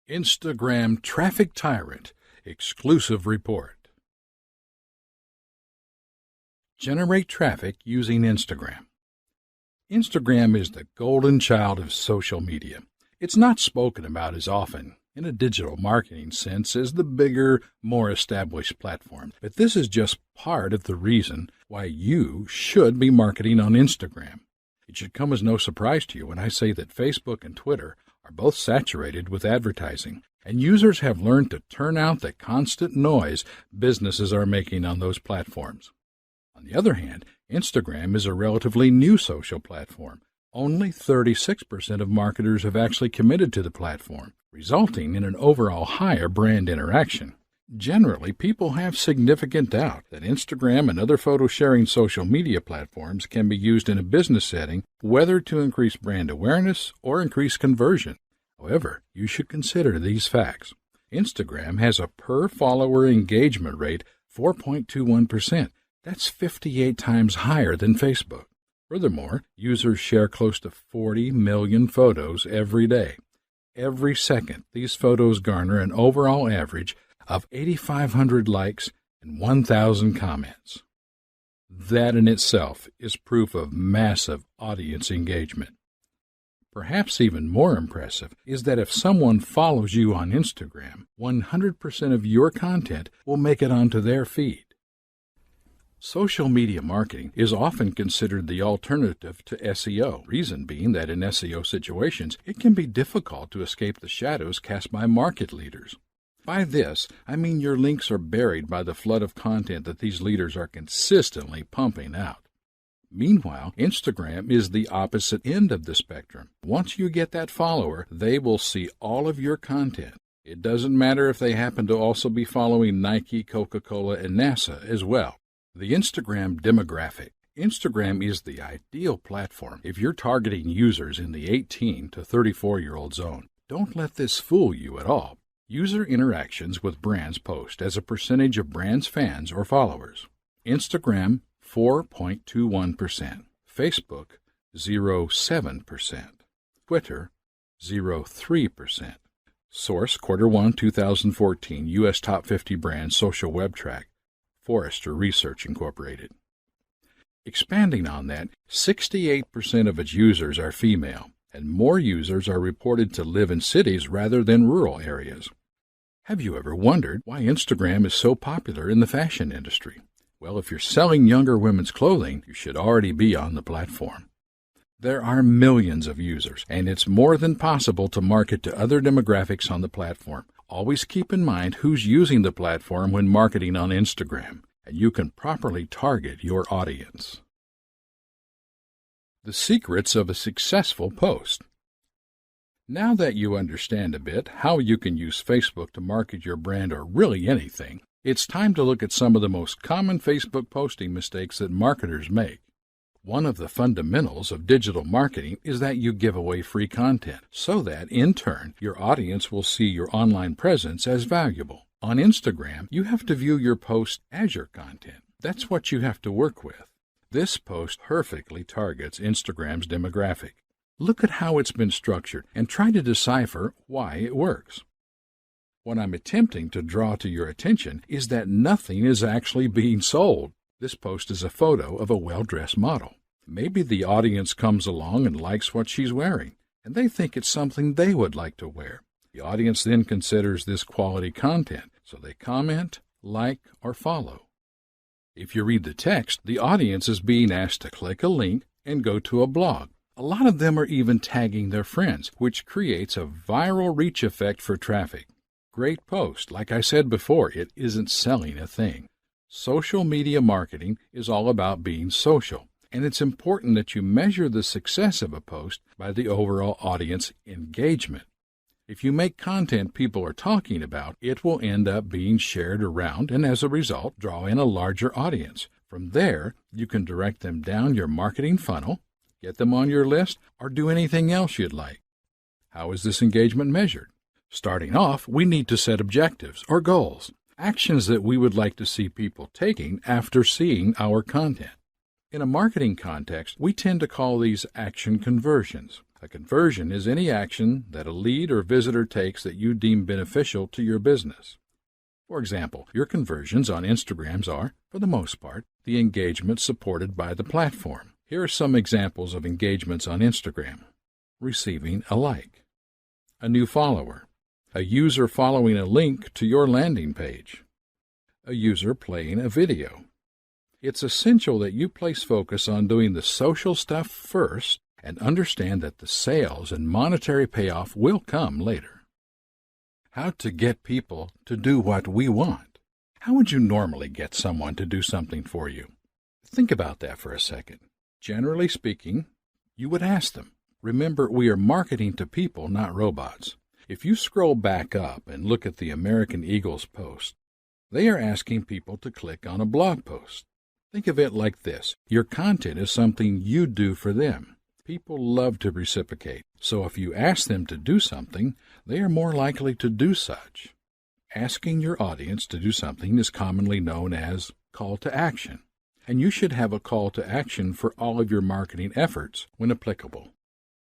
Instagram Traffic Tyrant Exclusive Report. Generate traffic using Instagram. Instagram is the golden child of social media. It's not spoken about as often in a digital marketing sense as the bigger, more established platforms, but this is just part of the reason why you should be marketing on Instagram. It should come as no surprise to you when I say that Facebook and Twitter are both saturated with advertising, and users have learned to turn out the constant noise businesses are making on those platforms. On the other hand, Instagram is a relatively new social platform. Only 36% of marketers have actually committed to the platform, resulting in an overall higher brand interaction. Generally, people have significant doubt that Instagram and other photo-sharing social media platforms can be used in a business setting, whether to increase brand awareness or increase conversion. However, you should consider these facts. Instagram has a per-follower engagement rate 4.21%. That's 58 times higher than Facebook. Furthermore, users share close to 40 million photos every day. Every second, these photos garner an overall average of 8,500 likes and 1,000 comments. That in itself is proof of massive audience engagement. Perhaps even more impressive is that if someone follows you on Instagram, 100% of your content will make it onto their feed. Social media marketing is often considered the alternative to SEO, reason being that in SEO situations, it can be difficult to escape the shadows cast by market leaders. By this, I mean your links are buried by the flood of content that these leaders are consistently pumping out. Meanwhile, Instagram is the opposite end of the spectrum. Once you get that follower, they will see all of your content. It doesn't matter if they happen to also be following Nike, Coca-Cola, and NASA as well. The Instagram demographic. Instagram is the ideal platform if you're targeting users in the 18 to 34-year-old zone. Don't let this fool you at all. User interactions with brands post as a percentage of brands' fans or followers. Instagram, 4.21%. Facebook, 0.7%. Twitter, 0.3%. Source, Q1 2014, U.S. Top 50 Brands Social Web Track, Forrester Research Incorporated. Expanding on that, 68% of its users are female, and more users are reported to live in cities rather than rural areas. Have you ever wondered why Instagram is so popular in the fashion industry? Well, if you're selling younger women's clothing, you should already be on the platform. There are millions of users, and it's more than possible to market to other demographics on the platform. Always keep in mind who's using the platform when marketing on Instagram, and you can properly target your audience. The secrets of a successful post. Now that you understand a bit how you can use Facebook to market your brand or really anything, it's time to look at some of the most common Facebook posting mistakes that marketers make. One of the fundamentals of digital marketing is that you give away free content so that, in turn, your audience will see your online presence as valuable. On Instagram, you have to view your post as your content. That's what you have to work with. This post perfectly targets Instagram's demographic. Look at how it's been structured and try to decipher why it works. What I'm attempting to draw to your attention is that nothing is actually being sold. This post is a photo of a well-dressed model. Maybe the audience comes along and likes what she's wearing, and they think it's something they would like to wear. The audience then considers this quality content, so they comment, like, or follow. If you read the text, the audience is being asked to click a link and go to a blog. A lot of them are even tagging their friends, which creates a viral reach effect for traffic. Great post. Like I said before, it isn't selling a thing. Social media marketing is all about being social, and it's important that you measure the success of a post by the overall audience engagement. If you make content people are talking about, it will end up being shared around and as a result draw in a larger audience. From there, you can direct them down your marketing funnel, get them on your list, or do anything else you'd like. How is this engagement measured? Starting off, we need to set objectives or goals, actions that we would like to see people taking after seeing our content. In a marketing context, we tend to call these action conversions. A conversion is any action that a lead or visitor takes that you deem beneficial to your business. For example, your conversions on Instagrams are, for the most part, the engagement supported by the platform. Here are some examples of engagements on Instagram. Receiving a like, a new follower, a user following a link to your landing page, a user playing a video. It's essential that you place focus on doing the social stuff first and understand that the sales and monetary payoff will come later. How to get people to do what we want. How would you normally get someone to do something for you? Think about that for a second. Generally speaking, you would ask them. Remember, we are marketing to people, not robots. If you scroll back up and look at the American Eagle's post, they are asking people to click on a blog post. Think of it like this. Your content is something you do for them. People love to reciprocate, so if you ask them to do something, they are more likely to do such. Asking your audience to do something is commonly known as call to action, and you should have a call to action for all of your marketing efforts when applicable.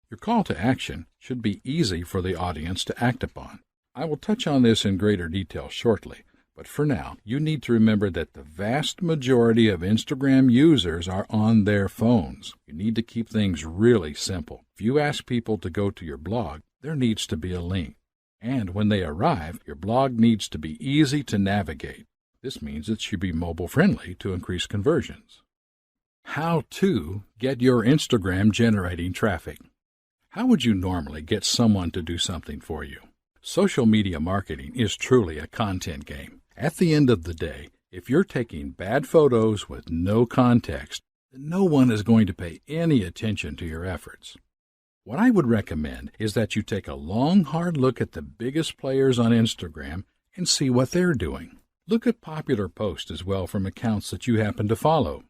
Your call to action should be easy for the audience to act upon. I will touch on this in greater detail shortly, but for now, you need to remember that the vast majority of Instagram users are on their phones. You need to keep things really simple. If you ask people to go to your blog, there needs to be a link. And when they arrive, your blog needs to be easy to navigate. This means it should be mobile-friendly to increase conversions. How to get your Instagram generating traffic. How would you normally get someone to do something for you? Social media marketing is truly a content game. At the end of the day, if you're taking bad photos with no context, then no one is going to pay any attention to your efforts. What I would recommend is that you take a long, hard look at the biggest players on Instagram and see what they're doing. Look at popular posts as well from accounts that you happen to follow.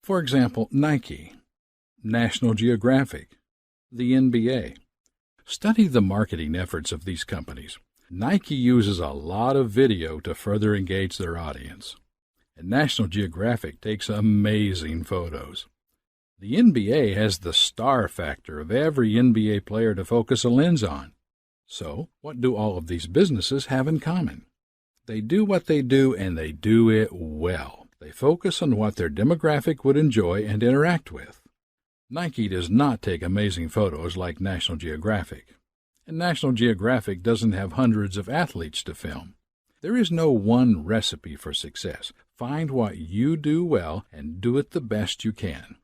For example, Nike, National Geographic, the NBA. Study the marketing efforts of these companies. Nike uses a lot of video to further engage their audience, and National Geographic takes amazing photos. The NBA has the star factor of every NBA player to focus a lens on. So, what do all of these businesses have in common? They do what they do, and they do it well. They focus on what their demographic would enjoy and interact with. Nike does not take amazing photos like National Geographic, and National Geographic doesn't have hundreds of athletes to film. There is no one recipe for success. Find what you do well and do it the best you can.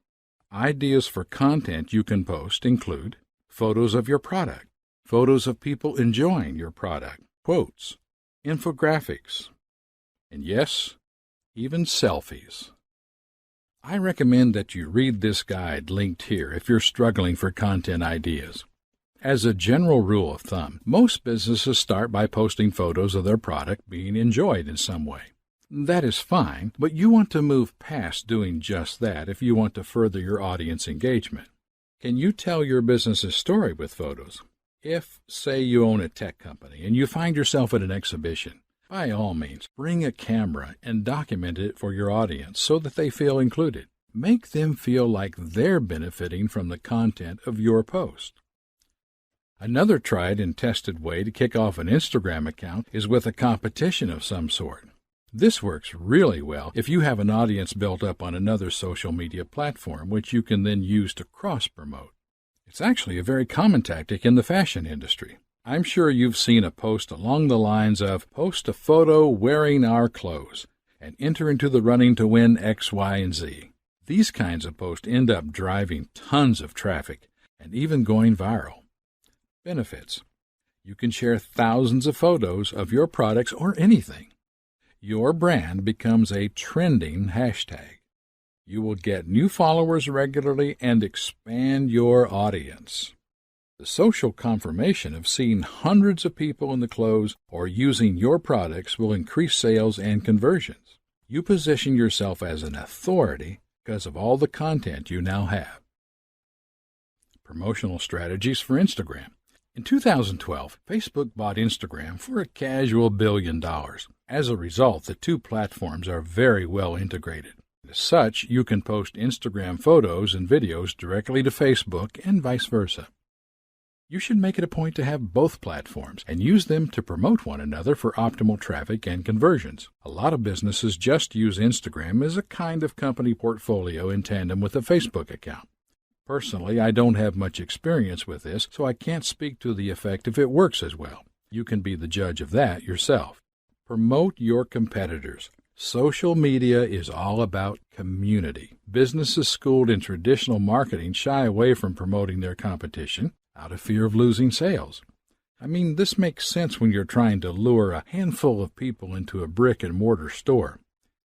Ideas for content you can post include photos of your product, photos of people enjoying your product, quotes, infographics, and yes, even selfies. I recommend that you read this guide linked here if you're struggling for content ideas. As a general rule of thumb, most businesses start by posting photos of their product being enjoyed in some way. That is fine, but you want to move past doing just that if you want to further your audience engagement. Can you tell your business's story with photos? If, say, you own a tech company and you find yourself at an exhibition, by all means, bring a camera and document it for your audience so that they feel included. Make them feel like they're benefiting from the content of your post. Another tried and tested way to kick off an Instagram account is with a competition of some sort. This works really well if you have an audience built up on another social media platform, which you can then use to cross-promote. It's actually a very common tactic in the fashion industry. I'm sure you've seen a post along the lines of, post a photo wearing our clothes and enter into the running to win X, Y, and Z. These kinds of posts end up driving tons of traffic and even going viral. Benefits. You can share thousands of photos of your products or anything. Your brand becomes a trending hashtag. You will get new followers regularly and expand your audience. The social confirmation of seeing hundreds of people in the clothes or using your products will increase sales and conversions. You position yourself as an authority because of all the content you now have. Promotional strategies for Instagram. In 2012, Facebook bought Instagram for a casual $1 billion. As a result, the two platforms are very well integrated. As such, you can post Instagram photos and videos directly to Facebook and vice versa. You should make it a point to have both platforms and use them to promote one another for optimal traffic and conversions. A lot of businesses just use Instagram as a kind of company portfolio in tandem with a Facebook account. Personally, I don't have much experience with this, so I can't speak to the effect if it works as well. You can be the judge of that yourself. Promote your competitors. Social media is all about community. Businesses schooled in traditional marketing shy away from promoting their competition out of fear of losing sales. I mean, this makes sense when you're trying to lure a handful of people into a brick-and-mortar store.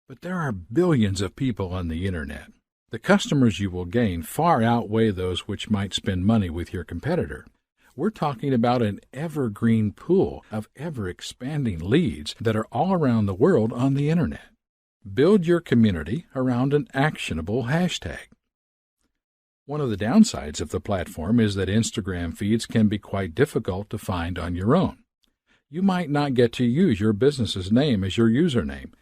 But there are billions of people on the Internet. The customers you will gain far outweigh those which might spend money with your competitor. We're talking about an evergreen pool of ever-expanding leads that are all around the world on the Internet. Build your community around an actionable hashtag. One of the downsides of the platform is that Instagram feeds can be quite difficult to find on your own. You might not get to use your business's name as your username,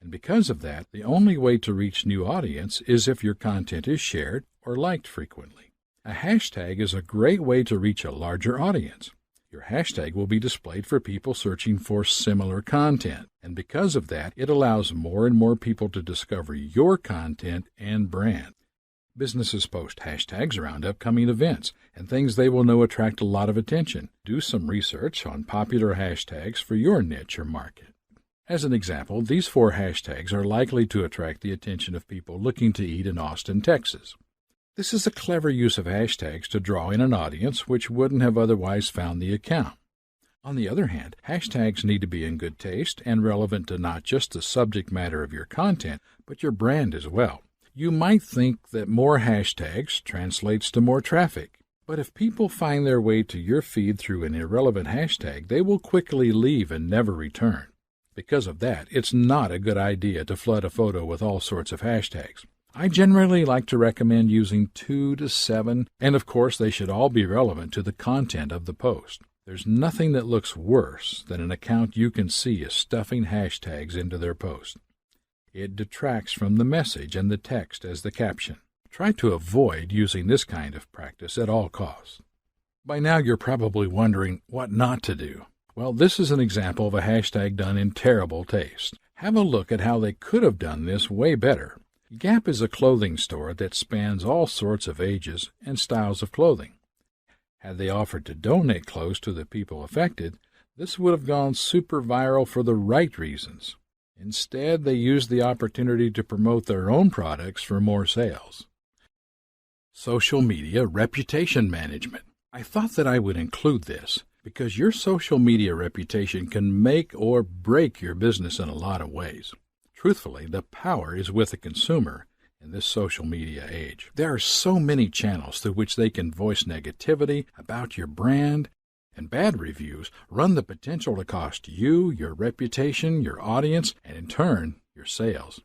and because of that, the only way to reach new audience is if your content is shared or liked frequently. A hashtag is a great way to reach a larger audience. Your hashtag will be displayed for people searching for similar content, and because of that, it allows more and more people to discover your content and brand. Businesses post hashtags around upcoming events and things they will know attract a lot of attention. Do some research on popular hashtags for your niche or market. As an example, these 4 hashtags are likely to attract the attention of people looking to eat in Austin, Texas. This is a clever use of hashtags to draw in an audience which wouldn't have otherwise found the account. On the other hand, hashtags need to be in good taste and relevant to not just the subject matter of your content, but your brand as well. You might think that more hashtags translates to more traffic, but if people find their way to your feed through an irrelevant hashtag, they will quickly leave and never return. Because of that, it's not a good idea to flood a photo with all sorts of hashtags. I generally like to recommend using 2 to 7, and of course they should all be relevant to the content of the post. There's nothing that looks worse than an account you can see is stuffing hashtags into their post. It detracts from the message and the text as the caption. Try to avoid using this kind of practice at all costs. By now you're probably wondering what not to do. Well, this is an example of a hashtag done in terrible taste. Have a look at how they could have done this way better. Gap is a clothing store that spans all sorts of ages and styles of clothing. Had they offered to donate clothes to the people affected, this would have gone super viral for the right reasons. Instead, they used the opportunity to promote their own products for more sales. Social media reputation management. I thought that I would include this because your social media reputation can make or break your business in a lot of ways. Truthfully, the power is with the consumer in this social media age. There are so many channels through which they can voice negativity about your brand, and bad reviews run the potential to cost you, your reputation, your audience, and in turn, your sales.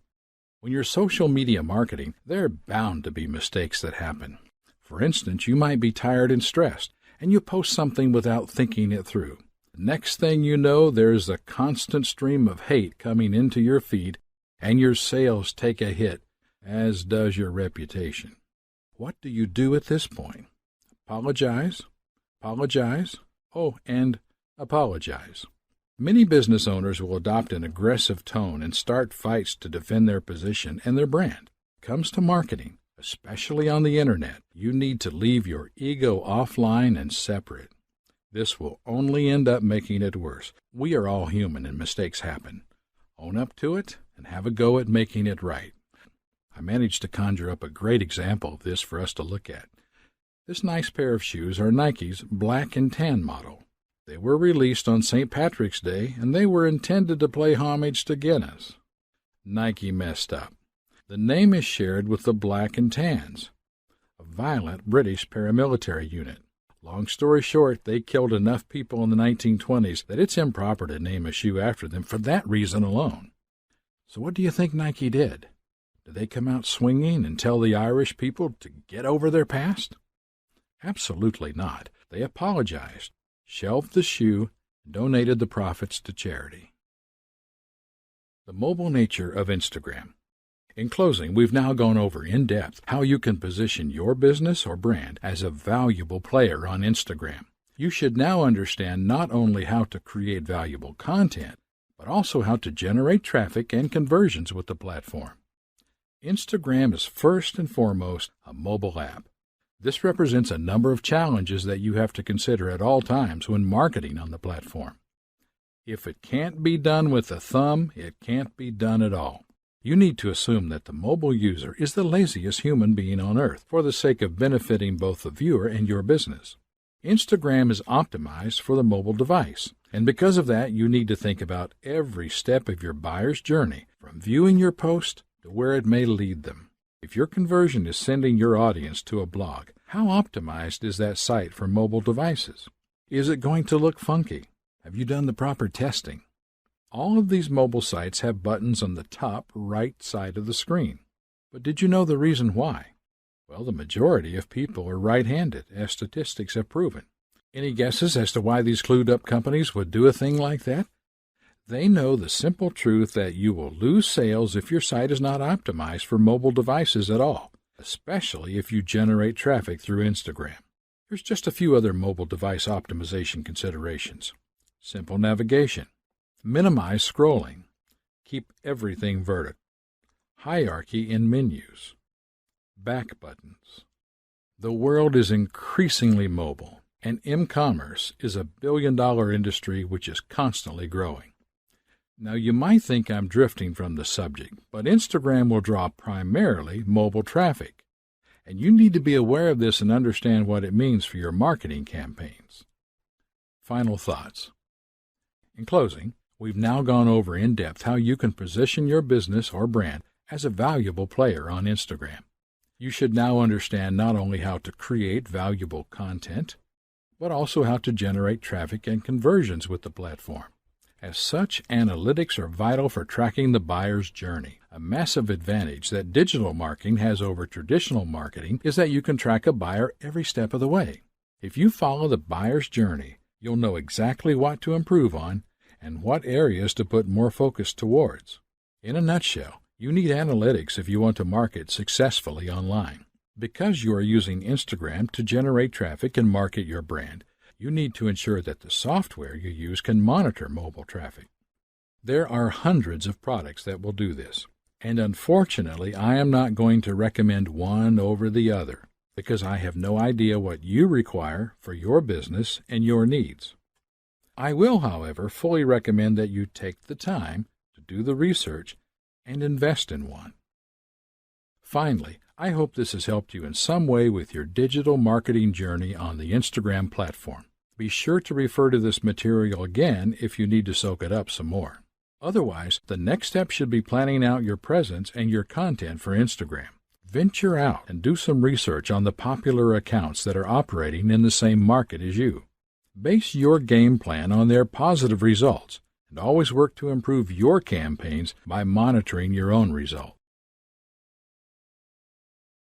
When you're social media marketing, there are bound to be mistakes that happen. For instance, you might be tired and stressed, and you post something without thinking it through. The next thing you know, there's a constant stream of hate coming into your feed, and your sales take a hit, as does your reputation. What do you do at this point? Apologize? Oh, and apologize. Many business owners will adopt an aggressive tone and start fights to defend their position and their brand. When it comes to marketing, especially on the Internet, you need to leave your ego offline and separate. This will only end up making it worse. We are all human and mistakes happen. Own up to it and have a go at making it right. I managed to conjure up a great example of this for us to look at. This nice pair of shoes are Nike's black and tan model. They were released on St. Patrick's Day, and they were intended to pay homage to Guinness. Nike messed up. The name is shared with the Black and Tans, a violent British paramilitary unit. Long story short, they killed enough people in the 1920s that it's improper to name a shoe after them for that reason alone. So what do you think Nike did? Did they come out swinging and tell the Irish people to get over their past? Absolutely not. They apologized, shelved the shoe, and donated the profits to charity. The mobile nature of Instagram. In closing, we've now gone over in depth how you can position your business or brand as a valuable player on Instagram. You should now understand not only how to create valuable content, but also how to generate traffic and conversions with the platform. Instagram is first and foremost a mobile app. This represents a number of challenges that you have to consider at all times when marketing on the platform. If it can't be done with a thumb, it can't be done at all. You need to assume that the mobile user is the laziest human being on earth for the sake of benefiting both the viewer and your business. Instagram is optimized for the mobile device, and because of that, you need to think about every step of your buyer's journey, from viewing your post to where it may lead them. If your conversion is sending your audience to a blog, how optimized is that site for mobile devices? Is it going to look funky? Have you done the proper testing? All of these mobile sites have buttons on the top right side of the screen. But did you know the reason why? Well, the majority of people are right-handed, as statistics have proven. Any guesses as to why these clued-up companies would do a thing like that? They know the simple truth that you will lose sales if your site is not optimized for mobile devices at all, especially if you generate traffic through Instagram. Here's just a few other mobile device optimization considerations. Simple navigation. Minimize scrolling. Keep everything vertical. Hierarchy in menus. Back buttons. The world is increasingly mobile, and e-commerce is a billion-dollar industry which is constantly growing. Now, you might think I'm drifting from the subject, but Instagram will draw primarily mobile traffic, and you need to be aware of this and understand what it means for your marketing campaigns. Final thoughts. In closing, we've now gone over in depth how you can position your business or brand as a valuable player on Instagram. You should now understand not only how to create valuable content, but also how to generate traffic and conversions with the platform. As such, analytics are vital for tracking the buyer's journey. A massive advantage that digital marketing has over traditional marketing is that you can track a buyer every step of the way. If you follow the buyer's journey, you'll know exactly what to improve on and what areas to put more focus towards. In a nutshell, you need analytics if you want to market successfully online. Because you are using Instagram to generate traffic and market your brand, you need to ensure that the software you use can monitor mobile traffic. There are hundreds of products that will do this, and unfortunately, I am not going to recommend one over the other because I have no idea what you require for your business and your needs. I will, however, fully recommend that you take the time to do the research and invest in one. Finally, I hope this has helped you in some way with your digital marketing journey on the Instagram platform. Be sure to refer to this material again if you need to soak it up some more. Otherwise, the next step should be planning out your presence and your content for Instagram. Venture out and do some research on the popular accounts that are operating in the same market as you. Base your game plan on their positive results and always work to improve your campaigns by monitoring your own results.